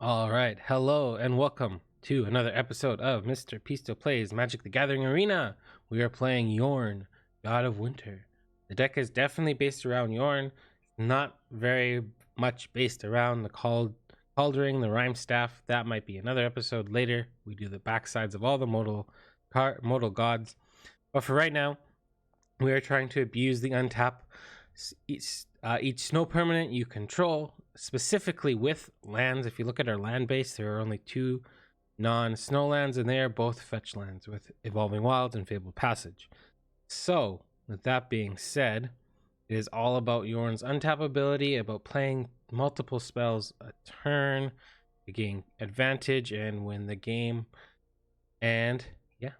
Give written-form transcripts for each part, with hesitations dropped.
All right, hello and welcome to another episode of Mr. Pisto Plays Magic the Gathering Arena. We are playing Jorn, God of Winter. The deck is definitely based around Jorn, not very much based around the Caldring, the Rhyme Staff. That might be another episode later. We do the backsides of all the modal gods. But for right now, we are trying to abuse the untap each snow permanent you control, specifically with lands. If you look at our land base, there are only two non-snow lands, and they are both fetch lands with Evolving Wilds and Fabled Passage. So, with that being said, it is all about Jorn's untap ability, about playing multiple spells a turn to gain advantage and win the game. And yeah,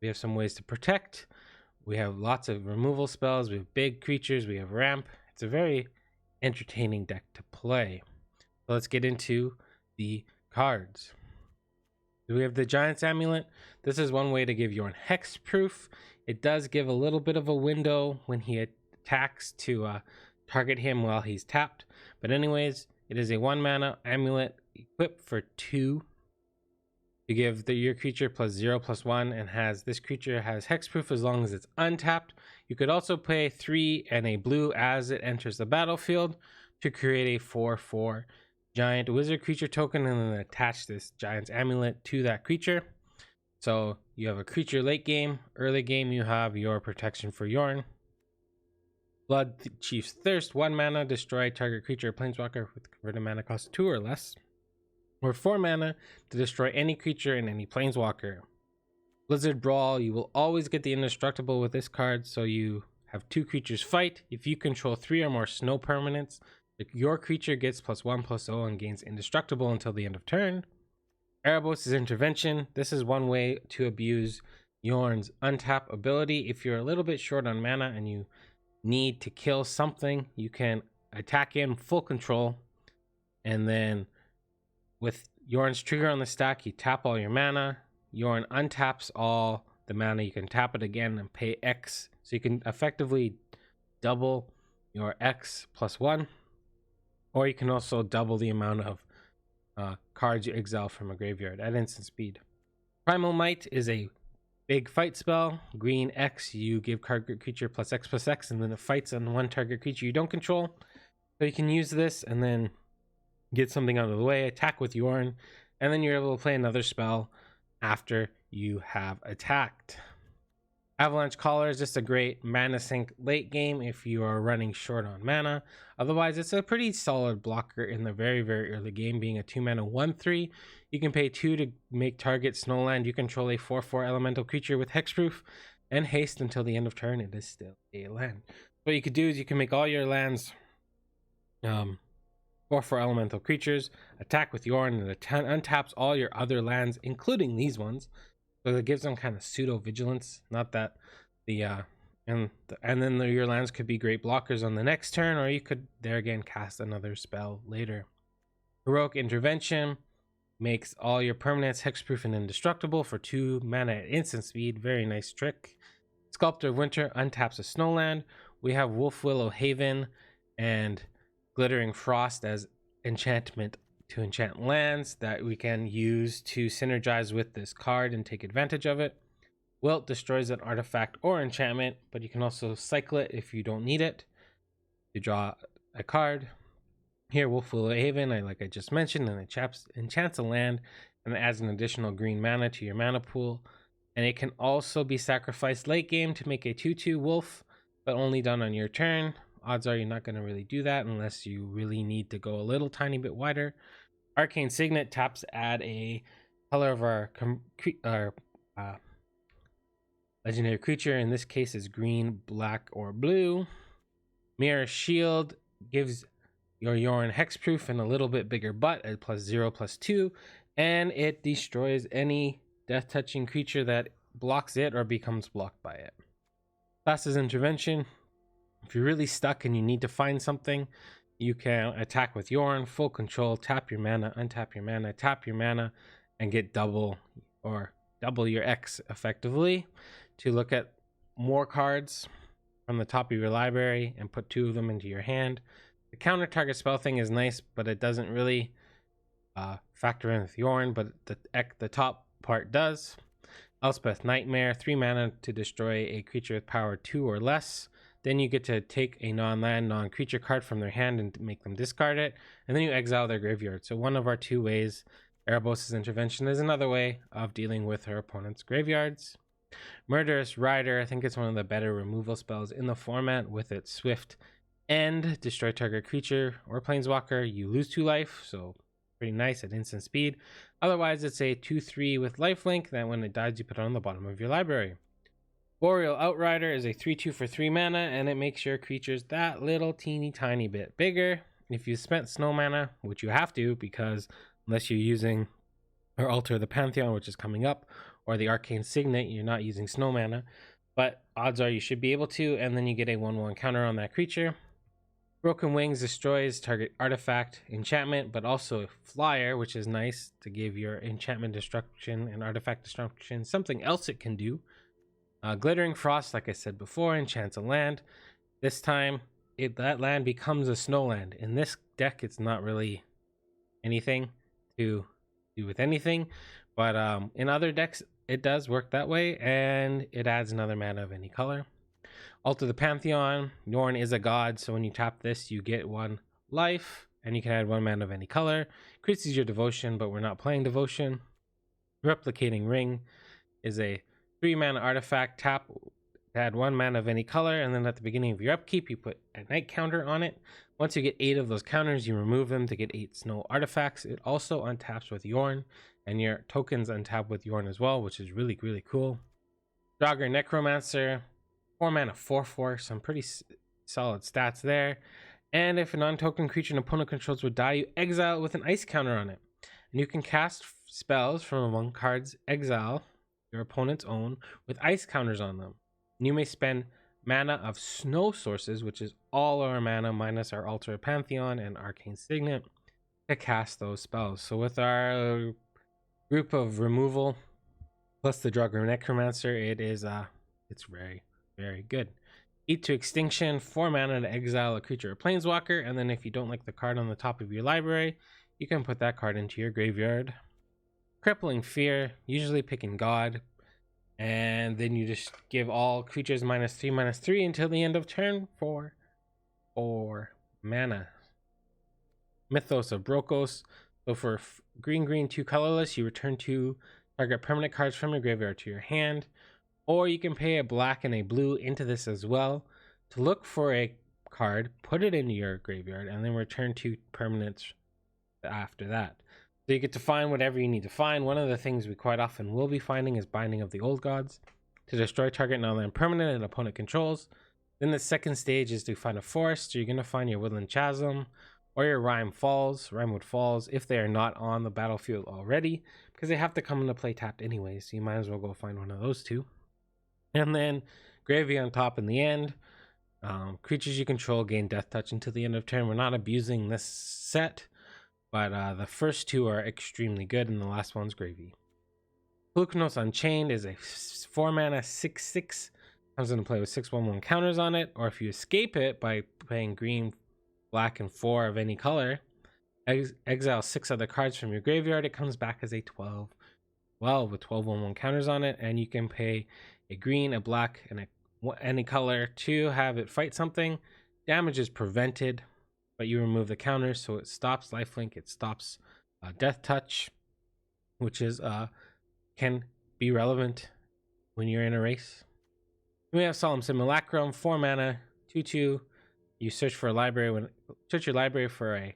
we have some ways to protect. We have lots of removal spells. We have big creatures. We have ramp. It's a very entertaining deck to play. So let's get into the cards. We have the Giant's Amulet. This is one way to give Jorn hexproof. It does give a little bit of a window when he attacks to target him while he's tapped. But anyways, it is a 1 mana amulet equipped for 2. You give your creature +0/+1 and this creature has hexproof as long as it's untapped. You could also pay 3 and a blue as it enters the battlefield to create a 4/4 giant wizard creature token and then attach this Giant's Amulet to that creature. So you have a creature late game. Early game you have your protection for Jorn. Blood Chief's Thirst, 1 mana, destroy target creature or planeswalker with converted mana cost 2 or less. Or 4 mana to destroy any creature and any planeswalker. Blizzard Brawl, you will always get the indestructible with this card, so you have 2 creatures fight. If you control 3 or more snow permanents, your creature gets +1/+0 and gains indestructible until the end of turn. Erebos' Intervention. This is one way to abuse Jorn's untap ability. If you're a little bit short on mana and you need to kill something, you can attack in full control, and then with Jorn's trigger on the stack, you tap all your mana. Jorn untaps all the mana. You can tap it again and pay X. So you can effectively double your X +1. Or you can also double the amount of cards you exile from a graveyard at instant speed. Primal Might is a big fight spell. Green X, you give target creature +X/+X, and then it fights on one target creature you don't control. So you can use this and then get something out of the way, attack with Jorn, and then you're able to play another spell after you have attacked. Avalanche Caller is just a great mana sink late game if you are running short on mana. Otherwise, it's a pretty solid blocker in the very, very early game, being a 2 mana 1/3. You can pay 2 to make target snowland. You control a 4/4 elemental creature with hexproof and haste until the end of turn. It is still a land. What you could do is you can make all your lands 4/4 elemental creatures, attack with Jorn, and untaps all your other lands, including these ones. So it gives them kind of pseudo vigilance. Not that and then your lands could be great blockers on the next turn, or you could there again cast another spell later. Heroic Intervention makes all your permanents hexproof and indestructible for 2 mana at instant speed. Very nice trick. Sculptor of Winter untaps a snowland. We have Wolf Willow Haven and Glittering Frost as enchantment to enchant lands that we can use to synergize with this card and take advantage of it. Wilt destroys an artifact or enchantment, but you can also cycle it if you don't need it to draw a card. Here, Wolf Willow Haven, like I just mentioned, and it enchants a land and it adds an additional green mana to your mana pool. And it can also be sacrificed late game to make a 2/2 wolf, but only done on your turn. Odds are you're not going to really do that unless you really need to go a little tiny bit wider. Arcane Signet taps add a color of our legendary creature. In this case is green, black, or blue. Mirror Shield gives your Jorn hexproof and a little bit bigger butt at +0/+2, and it destroys any death touching creature that blocks it or becomes blocked by it. Class's Intervention. If you're really stuck and you need to find something, you can attack with Jorn, full control, tap your mana, untap your mana, tap your mana, and get double your X effectively to look at more cards from the top of your library and put 2 of them into your hand. The counter target spell thing is nice, but it doesn't really factor in with Jorn, but the top part does. Elspeth Nightmare, 3 mana to destroy a creature with power 2 or less. Then you get to take a non-land, non-creature card from their hand and make them discard it. And then you exile their graveyard. So one of our 2 ways, Erebos' Intervention is another way of dealing with her opponent's graveyards. Murderous Rider, I think it's one of the better removal spells in the format with its swift end. Destroy target creature or planeswalker. You lose 2 life, so pretty nice at instant speed. Otherwise, it's a 2/3 with lifelink that when it dies, you put it on the bottom of your library. Boreal Outrider is a 3/2 for 3 mana, and it makes your creatures that little teeny tiny bit bigger. If you spent snow mana, which you have to, because unless you're using or Altar the Pantheon, which is coming up, or the Arcane Signet, you're not using snow mana, but odds are you should be able to, and then you get a 1/1 counter on that creature. Broken Wings destroys target artifact, enchantment, but also a flyer, which is nice to give your enchantment destruction and artifact destruction something else it can do. Glittering Frost, like I said before, enchants a land. This time, that land becomes a snow land. In this deck, it's not really anything to do with anything, but in other decks, it does work that way, and it adds another mana of any color. Altar the Pantheon, Jorn is a god, so when you tap this, you get 1 life, and you can add 1 mana of any color. Increases your devotion, but we're not playing devotion. Replicating Ring is a 3 mana artifact, tap to add 1 mana of any color, and then at the beginning of your upkeep, you put a night counter on it. Once you get 8 of those counters, you remove them to get 8 snow artifacts. It also untaps with Jorn, and your tokens untap with Jorn as well, which is really, really cool. Draugr Necromancer, 4 mana 4/4, some pretty solid stats there. And if a non-token creature an opponent controls would die, you exile it with an ice counter on it. And you can cast spells from among cards exile your opponent's own with ice counters on them. And you may spend mana of snow sources, which is all our mana minus our Altar Pantheon and Arcane Signet, to cast those spells. So with our group of removal plus the Draugr Necromancer, it's very, very good. Eat to Extinction, 4 mana to exile a creature or planeswalker, and then if you don't like the card on the top of your library, you can put that card into your graveyard. Crippling Fear, usually picking God, and then you just give all creatures -3/-3 until the end of turn for 4 mana. Mythos of Brokos, so for green 2 colorless, you return 2 target permanent cards from your graveyard to your hand, or you can pay a black and a blue into this as well to look for a card, put it into your graveyard, and then return 2 permanents after that. So you get to find whatever you need to find. One of the things we quite often will be finding is Binding of the Old Gods to destroy target non-land permanent an opponent controls. Then the second stage is to find a forest. So you're going to find your Woodland Chasm or your Rimewood Falls, if they are not on the battlefield already, because they have to come into play tapped anyway. So you might as well go find one of those 2. And then Gravy on top in the end. Creatures you control gain Death Touch until the end of turn. We're not abusing this set, but the first 2 are extremely good, and the last one's gravy. Pluknos Unchained is a 4 mana 6/6. Comes into play with 6/1/1 counters on it, or if you escape it by playing green, black, and 4 of any color, exile 6 other cards from your graveyard. It comes back as a 12 with 12/1/1 counters on it, and you can pay a green, a black, and any color to have it fight something. Damage is prevented, but you remove the counters, so it stops lifelink, it stops Death Touch, which is can be relevant when you're in a race. We have Solemn Simulacrum, 4 mana, 2/2. You search your library for a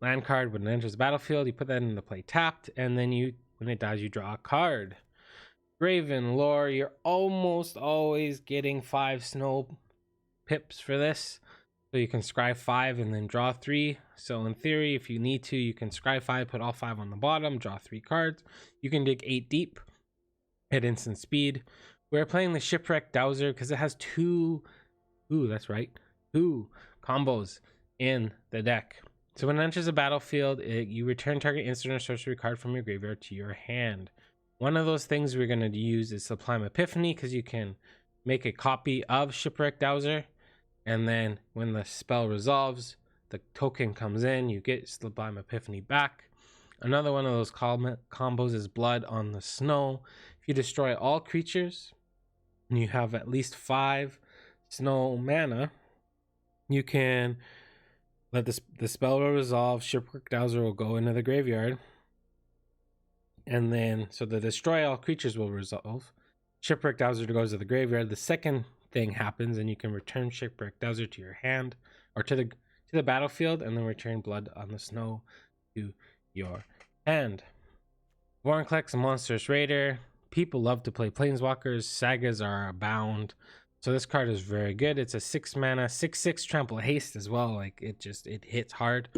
land card when it enters the battlefield. You put that into play tapped, and then when it dies, you draw a card. Graven Lore, you're almost always getting 5 snow pips for this. So you can scry 5 and then draw 3. So in theory, if you need to, you can scry 5, put all 5 on the bottom, draw 3 cards. You can dig 8 deep at instant speed. We're playing the Shipwreck Dowser because it has 2 combos in the deck. So when it enters the battlefield, you return target instant or sorcery card from your graveyard to your hand. One of those things we're going to use is Sublime Epiphany, because you can make a copy of Shipwreck Dowser, and then when the spell resolves, the token comes in, you get Sublime Epiphany back. Another one of those combos is Blood on the Snow. If you destroy all creatures and you have at least 5 snow mana, you can let the spell will resolve. Shipwreck Dowser will go into the graveyard, and then so the destroy all creatures will resolve. Shipwreck Dowser goes to the graveyard. The second thing happens, and you can return Shipwreck Dowser to your hand or to the battlefield, and then return Blood on the Snow to your hand. Vorinclex, Monstrous Raider. People love to play Planeswalkers. Sagas are abound. So this card is very good. It's a 6 mana, 6/6 trample haste as well. Like it hits hard.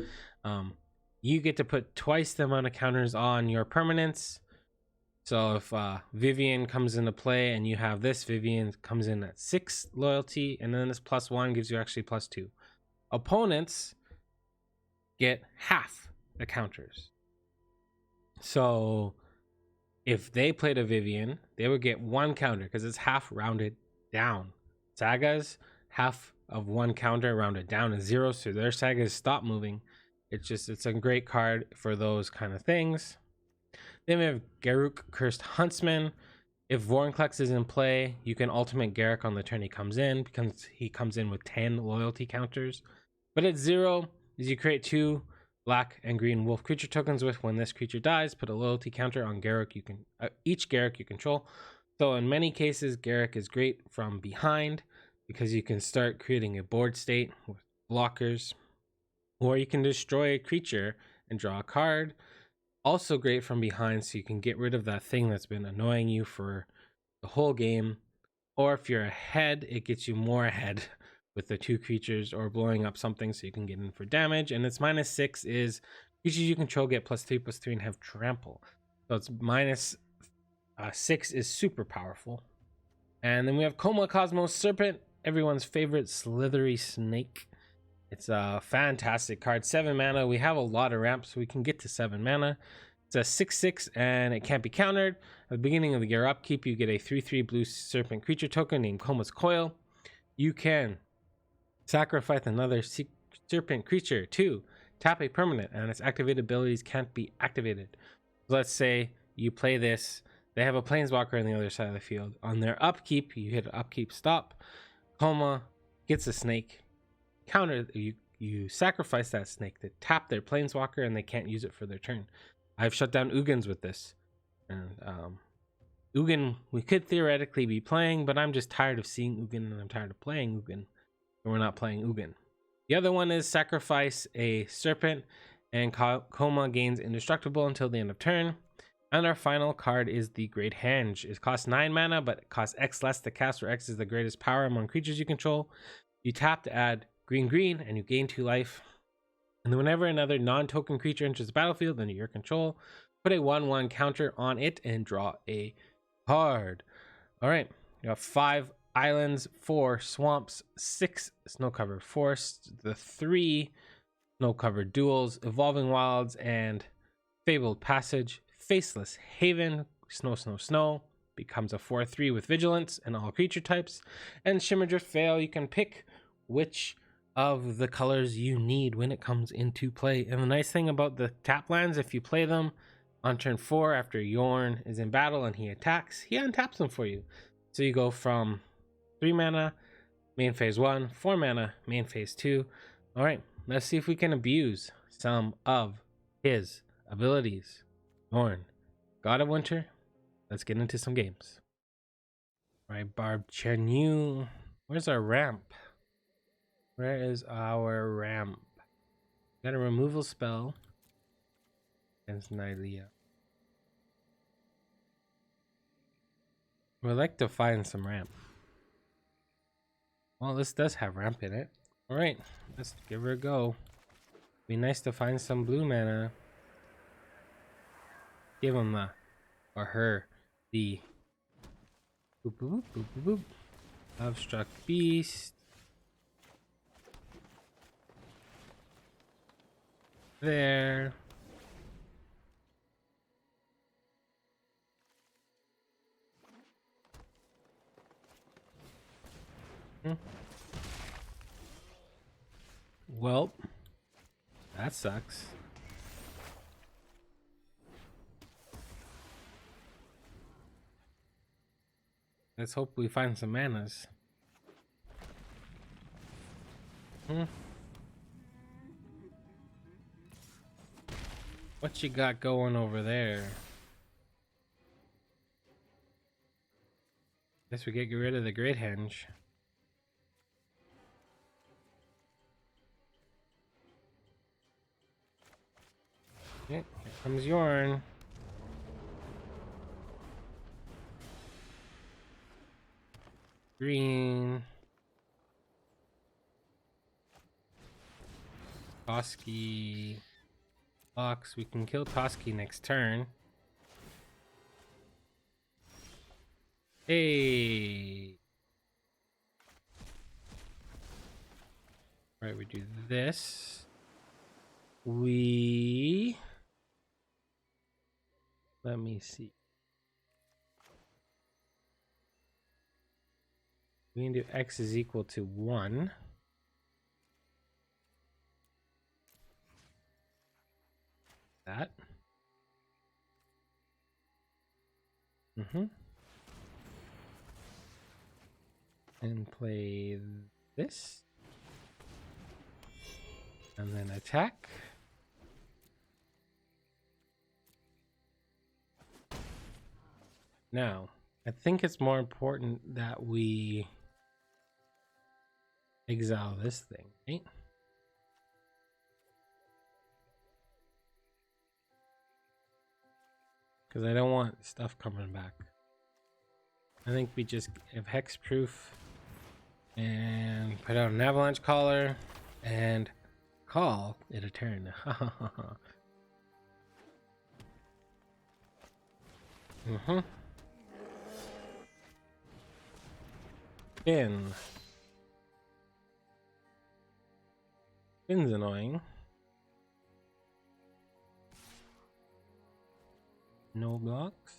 You get to put twice the amount of counters on your permanents. So if Vivian comes into play and you have this, Vivian comes in at 6 loyalty, and then this +1 gives you actually +2. Opponents get half the counters. So if they played a Vivian, they would get 1 counter because it's half rounded down. Sagas, half of 1 counter rounded down is 0, so their sagas stop moving. It's a great card for those kind of things. Then we have Garruck, Cursed Huntsman. If Vorinclex is in play, you can ultimate Garruck on the turn he comes in, because he comes in with 10 loyalty counters. But at 0 is you create 2 black and green wolf creature tokens with, when this creature dies, put a loyalty counter on Garruck. You can each Garruck you control. So in many cases, Garruck is great from behind because you can start creating a board state with blockers, or you can destroy a creature and draw a card. Also great from behind, so you can get rid of that thing that's been annoying you for the whole game. Or if you're ahead, it gets you more ahead with the 2 creatures, or blowing up something so you can get in for damage. And its -6 is creatures you control get +3/+3 and have trample. So it's -6 is super powerful. And then we have Koma, Cosmos Serpent, everyone's favorite slithery snake. It's a fantastic card. 7 mana. We have a lot of ramps, so we can get to 7 mana. It's a 6/6 and it can't be countered. At the beginning of your upkeep, you get a 3/3 blue serpent creature token named Koma's Coil. You can sacrifice another serpent creature to tap a permanent, and its activated abilities can't be activated. Let's say you play this, they have a planeswalker on the other side of the field. On their upkeep, you hit upkeep stop. Koma gets a snake. Counter, you sacrifice that snake to tap their planeswalker, and they can't use it for their turn. I've shut down Ugins with this. And Ugin we could theoretically be playing, but I'm just tired of seeing Ugin, and I'm tired of playing Ugin. And we're not playing Ugin. The other one is sacrifice a serpent, and Koma gains indestructible until the end of turn. And our final card is the Great Henge. It costs 9 mana, but it costs X less to cast, where X is the greatest power among creatures you control. You tap to add green, and you gain 2 life. And then whenever another non-token creature enters the battlefield under your control, put a 1/1 counter on it and draw a card. All right, you have 5 islands, 4 swamps, 6 snow-covered forests, the 3 snow-covered duels, Evolving Wilds, and Fabled Passage. Faceless Haven, snow, becomes a 4/3 with vigilance and all creature types. And Shimmerdrift Vale, you can pick which of the colors you need when it comes into play. And the nice thing about the tap lands, if you play them on turn 4 after Jorn is in battle and he attacks, he untaps them for you. So you go from 3 mana main phase 1, 4 mana main phase 2. All right, let's see if we can abuse some of his abilities. Jorn, God of Winter, let's get into some games. All right, Barb Chernu, where's our ramp? Where is our ramp? Got a removal spell against Nylea. We'd like to find some ramp. Well, this does have ramp in it. Alright, let's give her a go. Be nice to find some blue mana. Give him the, or her, the boop boop boop boop boop. Obstruct Beast. There. Well, that sucks. Let's hope we find some manas. What you got going over there? Guess we get rid of the Great Henge. Okay, here comes Jorn. Green. Toski. Box. We can kill Toski next turn. Hey. All right, we do this. Let me see. We can do x is equal to 1. That. And play this. And then attack. Now, I think it's more important that we exile this thing, right? Because I don't want stuff coming back. I think we just have hexproof and put out an avalanche collar and call it a turn. Finn. Finn's annoying. No blocks.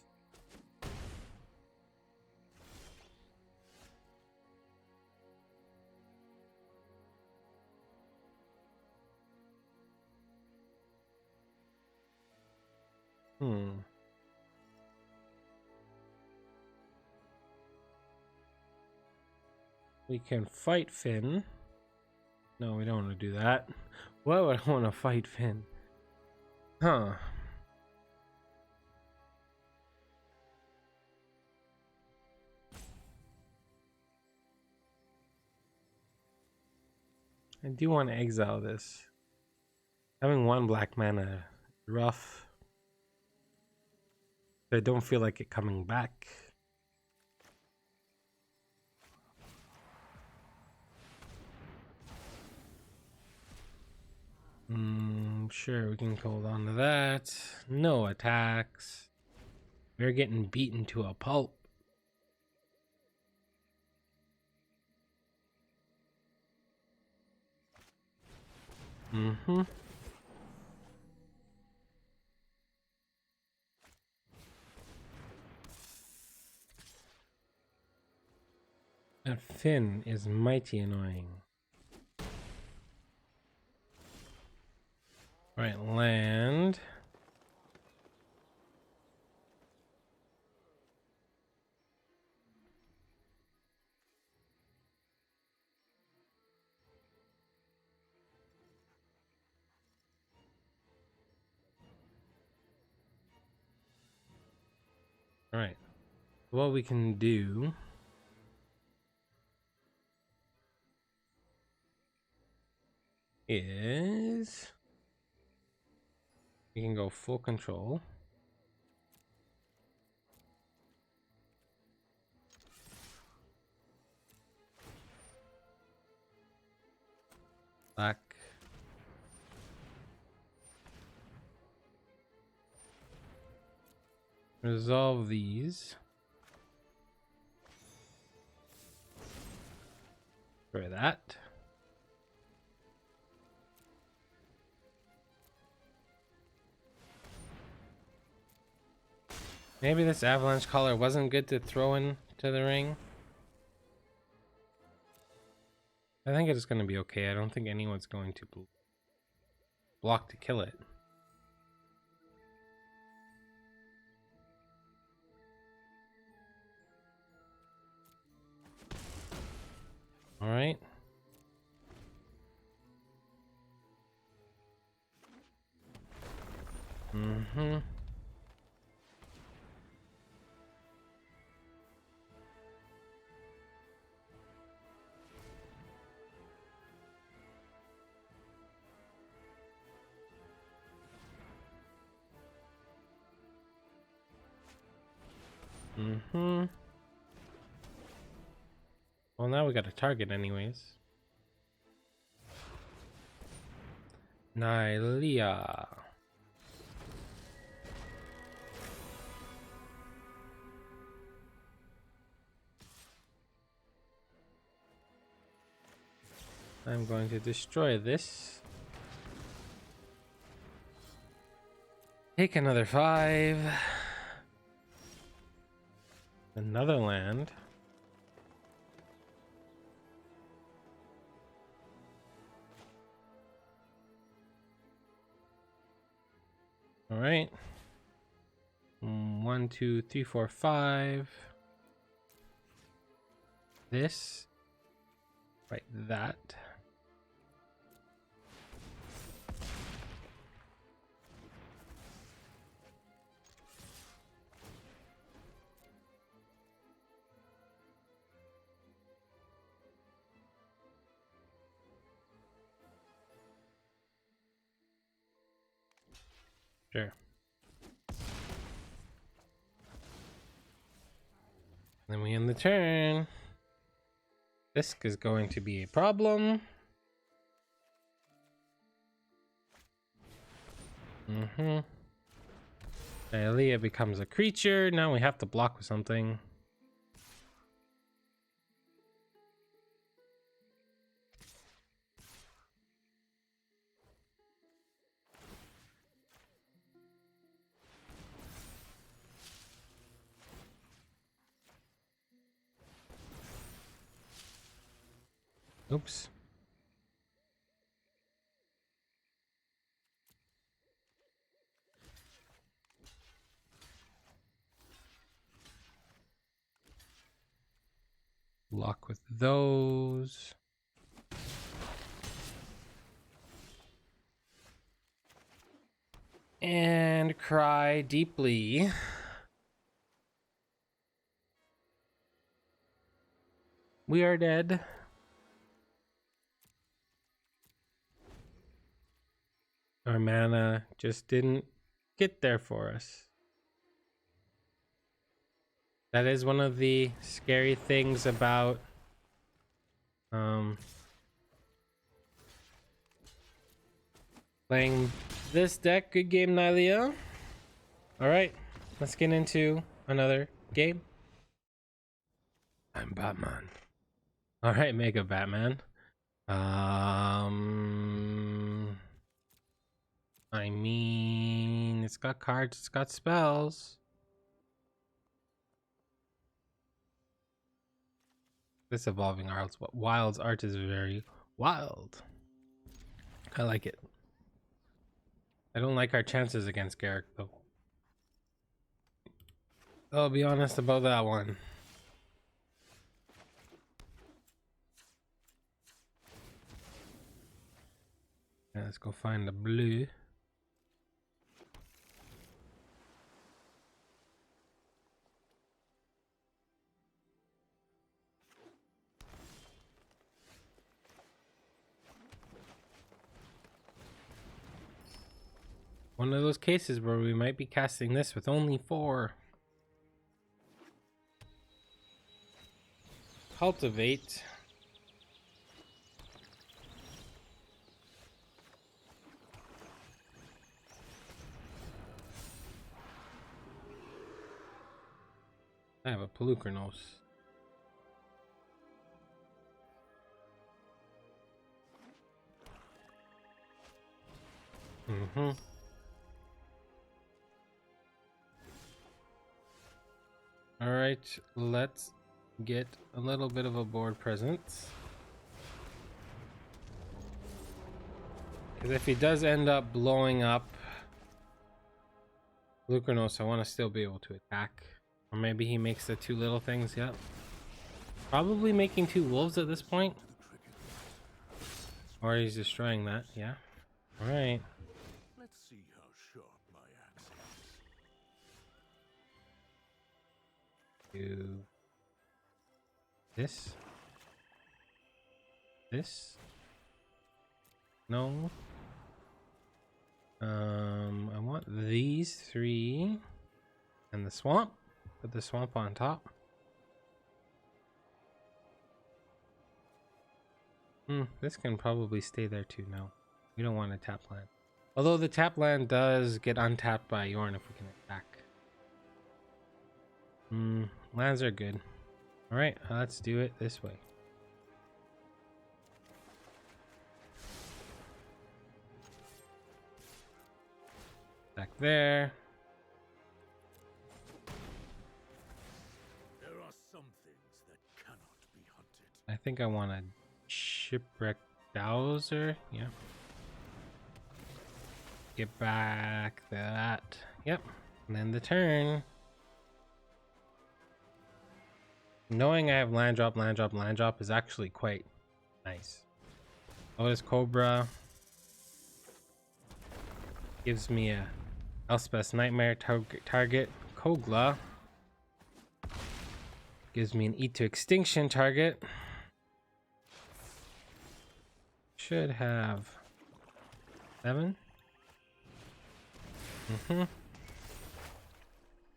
We can fight Finn. No, we don't want to do that. Why would I want to fight Finn? Huh. I do want to exile this. Having 1 black mana is rough. But I don't feel like it coming back. Sure, we can hold on to that. No attacks. We're getting beaten to a pulp. And Finn is mighty annoying. Right, land. All right. What we can do is we can go full control. Black. Resolve these. Try that. Maybe this avalanche collar wasn't good to throw into the ring. I think it's going to be okay. I don't think anyone's going to block to kill it. Mm-hmm. Mm-hmm. Well, now we got a target anyways. Nylea. I'm going to destroy this. Take another 5. Another land. All right. 1, 2, 3, 4, 5. This. Right, that. Sure. Then we end the turn. This is going to be a problem. Mm-hmm. Nylea becomes a creature. Now we have to block with something. Oops. Block with those. And cry deeply. We are dead. Our mana just didn't get there for us. That is one of the scary things about playing this deck. Good game, Nylea. All right, let's get into another game. I'm Batman. All right, Mega Batman. I mean, it's got cards, it's got spells. This Evolving Wilds art is very wild. I like it. I don't like our chances against Garruck, though. I'll be honest about that one. Yeah, let's go find the blue. One of those cases where we might be casting this with only 4. Cultivate. I have a Pelucranos. Mm-hmm. All right, let's get a little bit of a board presence. Because if he does end up blowing up Pelucranos, I want to still be able to attack. Or maybe he makes the 2 little things, yep. Probably making 2 wolves at this point. Or he's destroying that, yeah. Alright. Let's see how sharp my do this. This. No. I want these three and the swamp. Put the swamp on top. This can probably stay there too now. We don't want a tap land. Although the tap land does get untapped by Jorn if we can attack. Lands are good. Alright, let's do it this way. Back there. There are some things that cannot be hunted. I think I want a shipwreck dowser. Yeah. Get back that. Yep. And then the turn. Knowing I have land drop, land drop, land drop is actually quite nice. Lotus Cobra gives me a Elspeth's Nightmare target. Kogla gives me an Eat to Extinction target. Should have 7.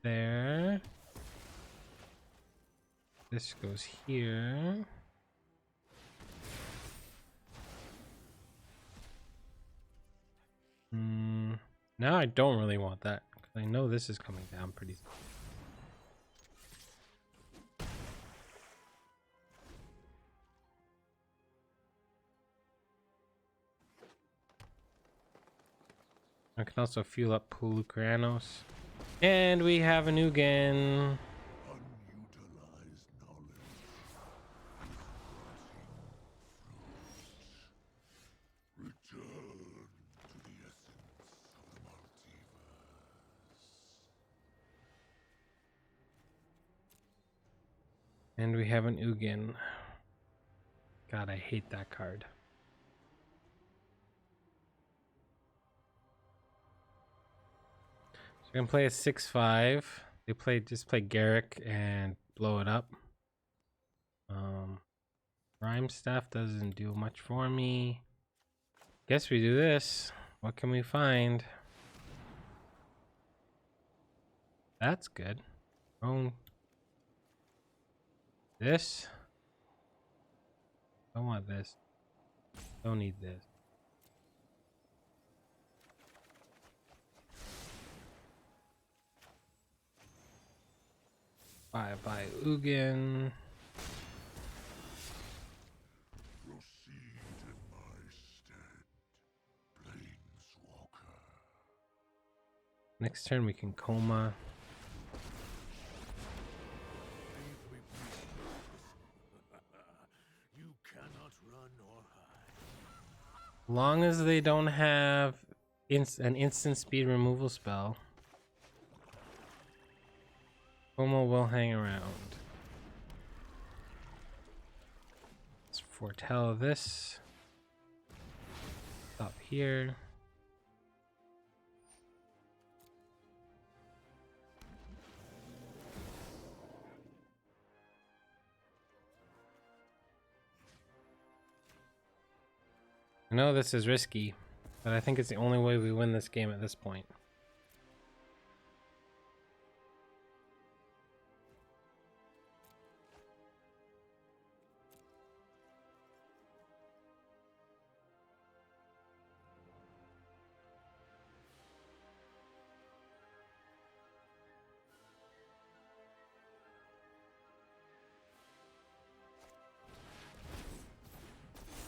There. This goes here. Now I don't really want that because I know this is coming down pretty soon. I can also fuel up Pulukranos. And we have a Nugan. Unutilized knowledge is rotting fruit. Return to the essence of the multiverse. And we have an Ugin. God, I hate that card. So we're gonna play a 6/5. They just play Garruck and blow it up. Rhyme Staff doesn't do much for me. Guess we do this. What can we find? That's good. Oh, this. Don't want this. Don't need this. Bye Ugin. Proceed in my stead, Planeswalker. Next turn we can Koma. You cannot run or hide. Long as they don't have an instant speed removal spell, Koma will hang around. Let's foretell this. Stop here. I know this is risky, but I think it's the only way we win this game at this point.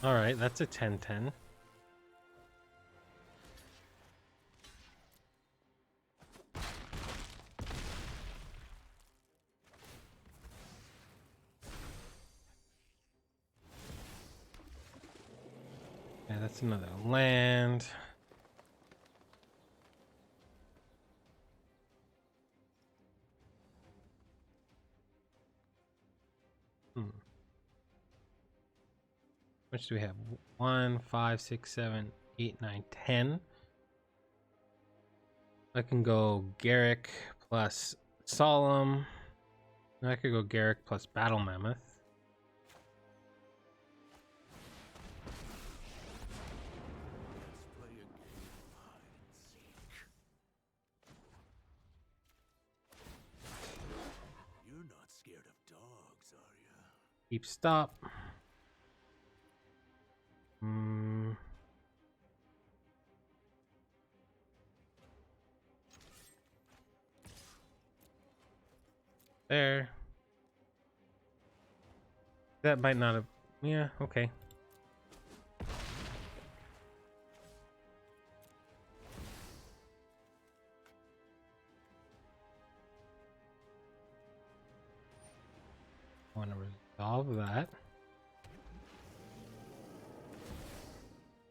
All right, that's a 10-10. Yeah, that's another land. Which do we have? 1, 5, 6, 7, 8, 9, 10. I can go Garruck plus Solemn. I could go Garruck plus Battle Mammoth. Let's play a game of hide and seek. You're not scared of dogs, are you? Keep stop. There. That might not have. Yeah, okay. I want to resolve that.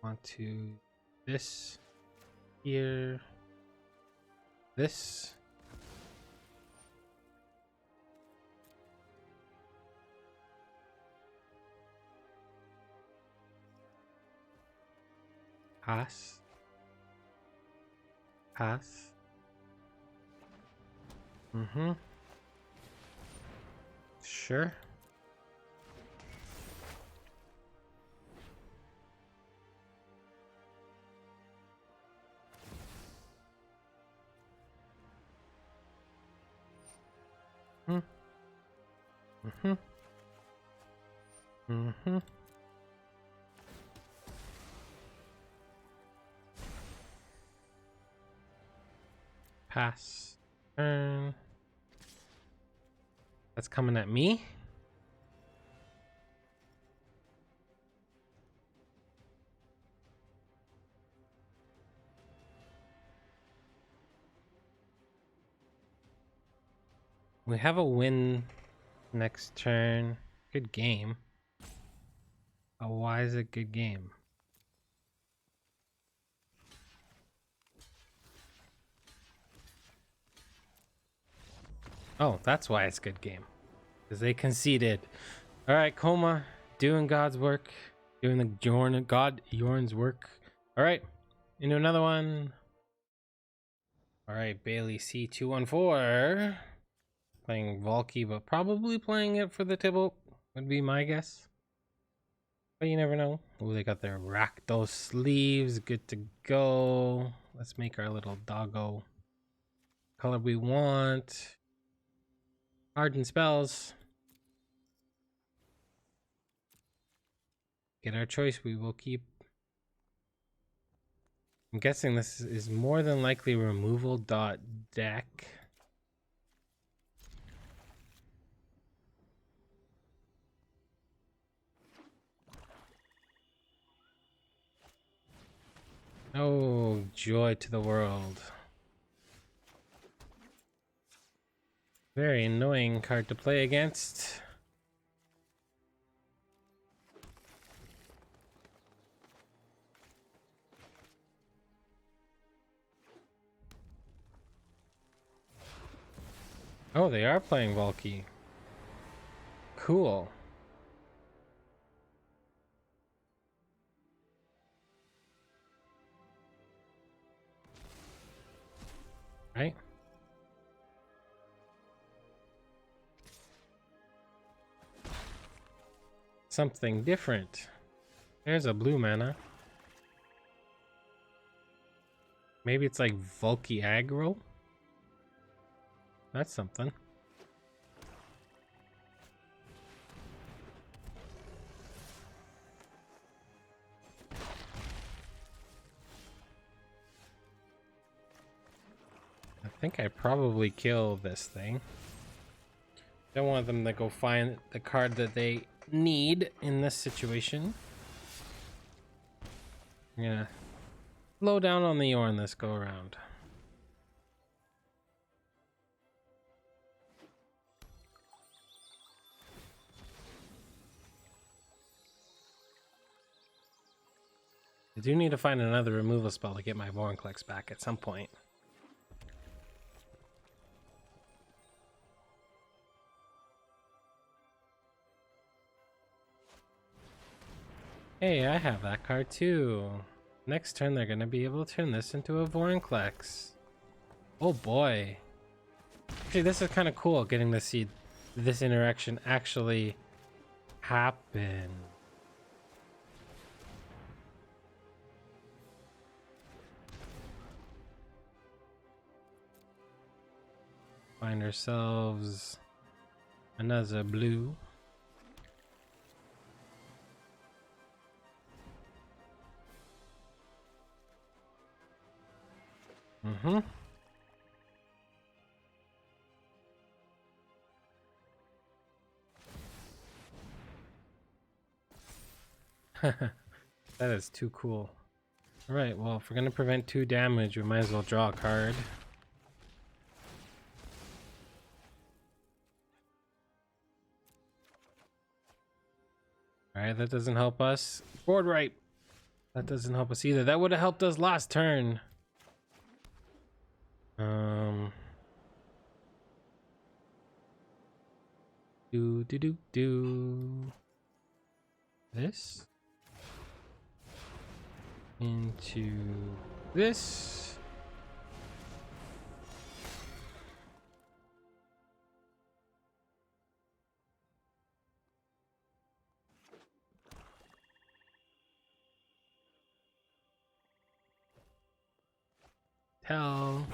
Want to this here. This. Pass. Pass. Sure. Pass. Turn. That's coming at me. We have a win next turn. Good game. Oh, why is it good game? Oh, that's why it's good game. Because they conceded. All right, Koma, doing God's work. Doing the Jorn's work. All right, into another one. All right, Bailey C214. Playing Valki, but probably playing it for the Tibalt would be my guess. But you never know. Oh, they got their Rakdos sleeves. Good to go. Let's make our little doggo. Color we want. Hardened spells. Get our choice. We will keep. I'm guessing this is more than likely removal deck. Oh, joy to the world. Very annoying card to play against. Oh, they are playing Valki. Cool. Right? Something different. There's a blue mana. Maybe it's like Valki aggro. That's something. I think I probably kill this thing. Don't want them to go find the card that they need in this situation. I'm gonna slow down on the Jorn this go around. I do need to find another removal spell to get my Vorinclex back at some point. Hey, I have that card too. Next turn, they're going to be able to turn this into a Vorinclex. Oh boy. Actually, this is kind of cool, getting to see this interaction actually happen. Find ourselves another blue. That is too cool. Alright, well, if we're gonna prevent 2 damage, we might as well draw a card. Alright, that doesn't help us. Board right. That doesn't help us either. That would have helped us last turn. Do this into this. Tell.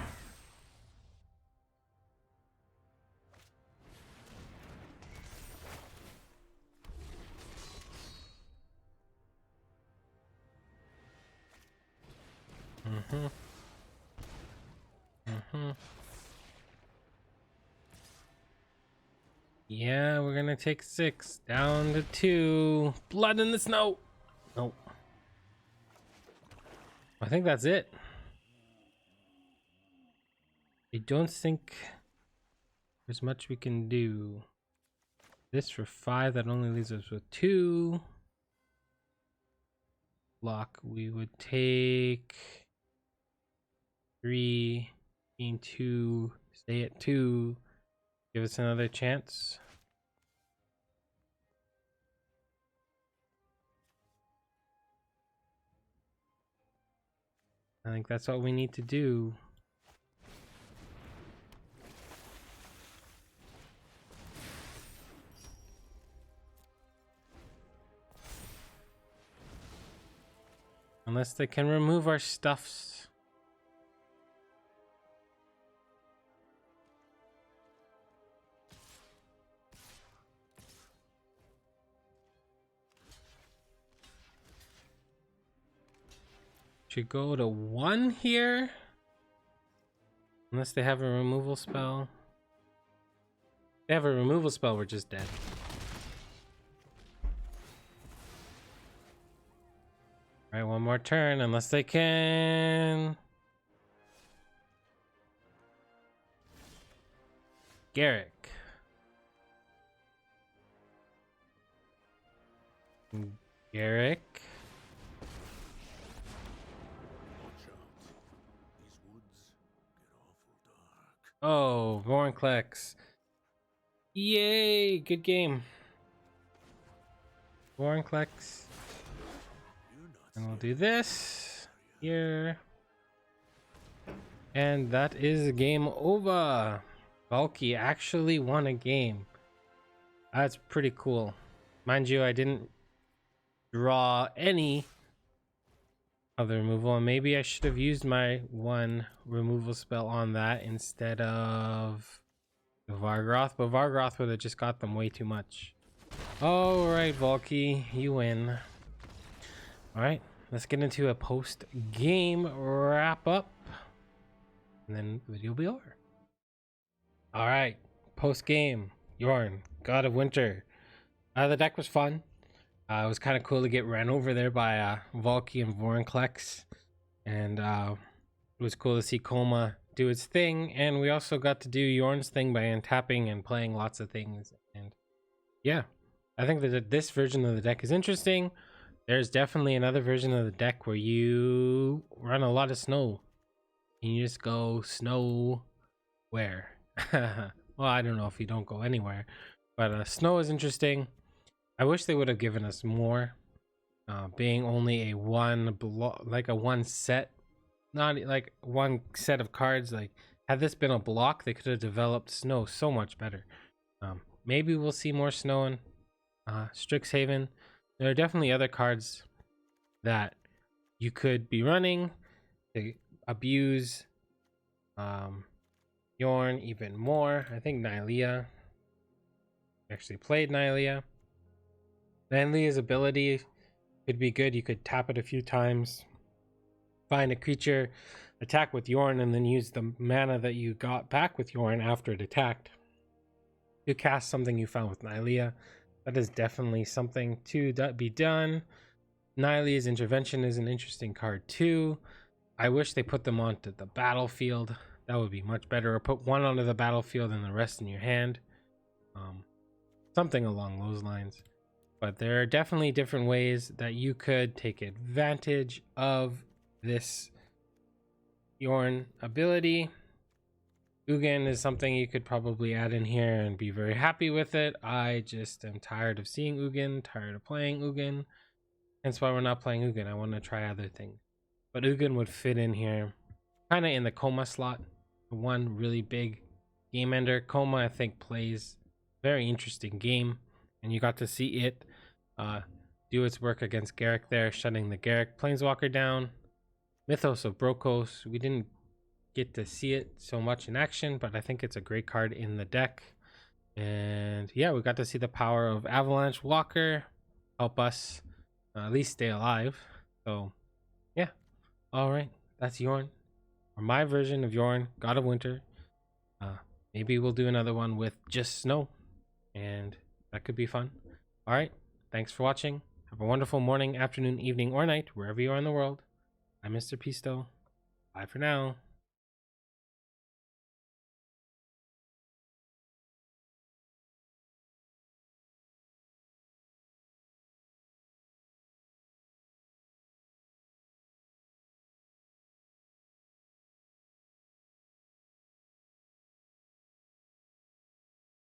Yeah, we're gonna take 6 down to 2. Blood in the snow. Nope. I think that's it. I don't think there's much we can do. This for 5, that only leaves us with 2. Block, we would take 3 into, stay at 2. Give us another chance. I think that's what we need to do. Unless they can remove our stuffs. Should go to 1 here. Unless they have a removal spell. If they have a removal spell, we're just dead. Alright, one more turn, unless they can. Garruck. Garruck. Oh, Vorinclex. Yay, good game. Vorinclex. And we'll do this here. And that is game over. Valki actually won a game. That's pretty cool. Mind you, I didn't draw any of the removal, and maybe I should have used my 1 removal spell on that instead of the Vargroth, but Vargroth would have just got them way too much. Alright, Valki, you win. Alright, let's get into a post-game wrap-up, and then the video will be over. Alright, post-game, Jorn, God of Winter. The deck was fun. It was kind of cool to get ran over there by Valki and Vorinclex, and it was cool to see Koma do its thing, and we also got to do Jorn's thing by untapping and playing lots of things. And yeah, I think that this version of the deck is interesting. There's definitely another version of the deck where you run a lot of snow, and you just go snow where? Well, I don't know if you don't go anywhere, but snow is interesting. I wish they would have given us more, being only a one set, not like one set of cards. Like, had this been a block, they could have developed snow so much better. maybe we'll see more snow in Strixhaven. There are definitely other cards that you could be running to abuse Jorn even more. I think Nylea actually played Nylea. Nylea's ability could be good. You could tap it a few times, find a creature, attack with Jorn, and then use the mana that you got back with Jorn after it attacked to cast something you found with Nylea. That is definitely something to be done. Nylea's Intervention is an interesting card too. I wish they put them onto the battlefield. That would be much better. Or put one onto the battlefield and the rest in your hand. Something along those lines. But there are definitely different ways that you could take advantage of this Jorn ability. Ugin is something you could probably add in here and be very happy with it. I just am tired of seeing Ugin, tired of playing Ugin. Hence why we're not playing Ugin. I want to try other things. But Ugin would fit in here, kind of in the Koma slot. One really big game ender. Koma, I think, plays a very interesting game. And you got to see it do its work against Garruck there, shutting the Garruck Planeswalker down. Mythos of Brokos. We didn't get to see it so much in action, but I think it's a great card in the deck. And yeah, we got to see the power of Avalanche Walker help us at least stay alive. So yeah, all right, that's Jorn, or my version of Jorn, God of Winter. Maybe we'll do another one with just snow, and that could be fun. All right, thanks for watching. Have a wonderful morning, afternoon, evening, or night, wherever you are in the world. I'm Mr. Pisto. Bye for now.